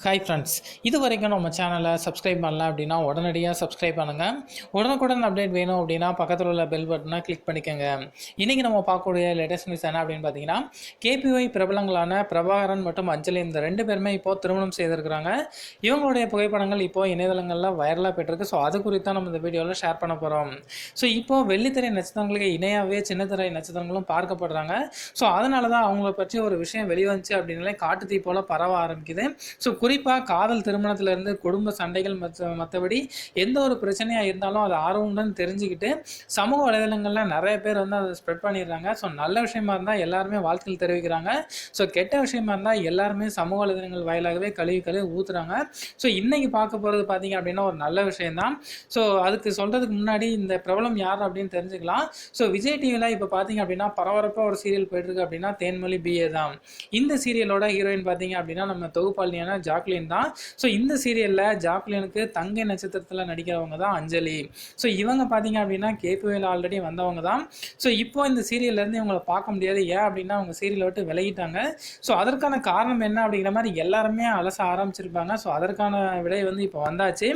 Hi friends, இது வரைக்கும் நம்ம சேனலை சப்ஸ்கிரைப் பண்ணல அப்படின்னா உடனடியாக சப்ஸ்கிரைப் பண்ணுங்கள். உடனுக்குடன் அப்டேட் வேணும் அப்படின்னா பக்கத்தில் உள்ள பெல் பட்டனை கிளிக் பண்ணிக்கோங்க. இன்றைக்கி நம்ம பார்க்கக்கூடிய லேட்டஸ்ட் நியூஸ் என்ன அப்படின்னு பார்த்தீங்கன்னா, கேபிஒய் பிரபலங்களான பிரபாகரன் மற்றும் அஞ்சலி இந்த ரெண்டு பேருமே இப்போது திருமணம் செய்திருக்கிறாங்க. இவங்களுடைய புகைப்படங்கள் இப்போது இணையதளங்களில் வைரலாக பெற்றிருக்கு. ஸோ அது குறித்து தான் நம்ம இந்த வீடியோவில் ஷேர் பண்ண போகிறோம். ஸோ இப்போது வெள்ளித்திரை நட்சத்திரங்களுக்கு இணையாகவே சின்னத்திரை நட்சத்திரங்களும் பார்க்கப்படுறாங்க. ஸோ அதனால தான் அவங்கள பற்றி ஒரு விஷயம் வெளிவந்துச்சு அப்படின்னாலே காட்டுத்தீ போல் பரவ ஆரம்பிக்குது. ஸோ குறிப்பாக காதல் திருமணத்திலேருந்து குடும்ப சண்டைகள் மற்றபடி எந்த ஒரு பிரச்சனையாக இருந்தாலும் அதை ஆர்வமுடன் தெரிஞ்சுக்கிட்டு சமூக வலைதளங்களில் நிறைய பேர் வந்து அதை ஸ்ப்ரெட் பண்ணிடுறாங்க. ஸோ நல்ல விஷயமா இருந்தால் எல்லாருமே வாழ்த்துக்கள் தெரிவிக்கிறாங்க. ஸோ கெட்ட விஷயமா இருந்தால் எல்லாருமே சமூக வலைதளங்கள் வாயிலாகவே கழுவி ஊற்றுறாங்க. ஸோ இன்றைக்கி பார்க்க போகிறது பார்த்தீங்க அப்படின்னா ஒரு நல்ல விஷயம்தான். ஸோ அதுக்கு சொல்கிறதுக்கு முன்னாடி இந்த பிரபலம் யார் அப்படின்னு தெரிஞ்சுக்கலாம். ஸோ விஜய் டிவியில் இப்போ பார்த்தீங்க அப்படின்னா பரபரப்பாக ஒரு சீரியல் போயிட்டுருக்கு அப்படின்னா தேன்மொழி பிஏ தான். இந்த சீரியலோட ஹீரோயின் பார்த்தீங்க அப்படின்னா நம்ம தொகுப்பாளினியான ஜாக்லின் தான். ஸோ இந்த சீரியலில் ஜாக்லினுக்கு தங்கை நட்சத்திரத்தில் நடிக்கிறவங்க தான் அஞ்சலி. ஸோ இவங்க பார்த்தீங்க அப்படின்னா கேபிஒயில் ஆல்ரெடி வந்தவங்க தான். ஸோ இப்போ இந்த சீரியல்லேருந்து இவங்களை பார்க்க முடியாது. ஏன் அப்படின்னா அவங்க சீரியலை விட்டு விலகிட்டாங்க. ஸோ அதற்கான காரணம் என்ன அப்படிங்கிற மாதிரி எல்லாருமே அலச ஆரம்பிச்சிருப்பாங்க. ஸோ அதற்கான விடை வந்து இப்போ வந்தாச்சு.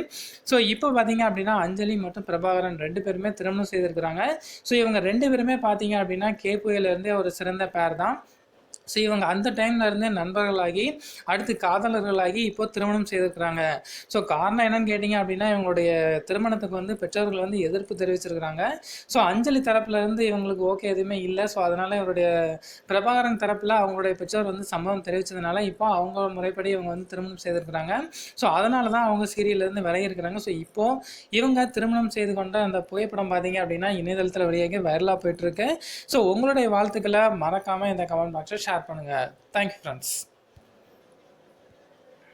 ஸோ இப்போ பார்த்தீங்க அப்படின்னா அஞ்சலி மற்றும் பிரபாகரன் ரெண்டு பேருமே திருமணம் செய்திருக்கிறாங்க. ஸோ இவங்க ரெண்டு பேருமே பார்த்தீங்க அப்படின்னா கேபிஒயிலேருந்தே ஒரு சிறந்த பேர் தான். ஸோ இவங்க அந்த டைமில் இருந்தே நண்பர்களாகி அடுத்து காதலர்களாகி இப்போ திருமணம் செய்திருக்கிறாங்க. ஸோ காரணம் என்னன்னு கேட்டிங்க அப்படின்னா இவங்களுடைய திருமணத்துக்கு வந்து பெற்றோர்கள் வந்து எதிர்ப்பு தெரிவிச்சிருக்கிறாங்க. ஸோ அஞ்சலி தரப்புலேருந்து இவங்களுக்கு ஓகே எதுவுமே இல்லை. ஸோ அதனால் இவருடைய பிரபாகரன் தரப்பில் அவங்களுடைய பெற்றோர் வந்து சம்மதம் தெரிவித்ததுனால இப்போ அவங்க முறைப்படி இவங்க வந்து திருமணம் செய்திருக்கிறாங்க. ஸோ அதனால தான் அவங்க சீரியல்லேருந்து விலகி இருக்கிறாங்க. ஸோ இப்போது இவங்க திருமணம் செய்து கொண்ட அந்த புகைப்படம் பார்த்தீங்க அப்படின்னா இணையதளத்தில் வெளியாக வைரலாக போயிட்டுருக்கு. ஸோ உங்களுடைய வாழ்த்துக்களை மறக்காமல் இந்த கமெண்ட் பாக்ஸில் ஷேர் பண்ணுங்கள். Thank you friends.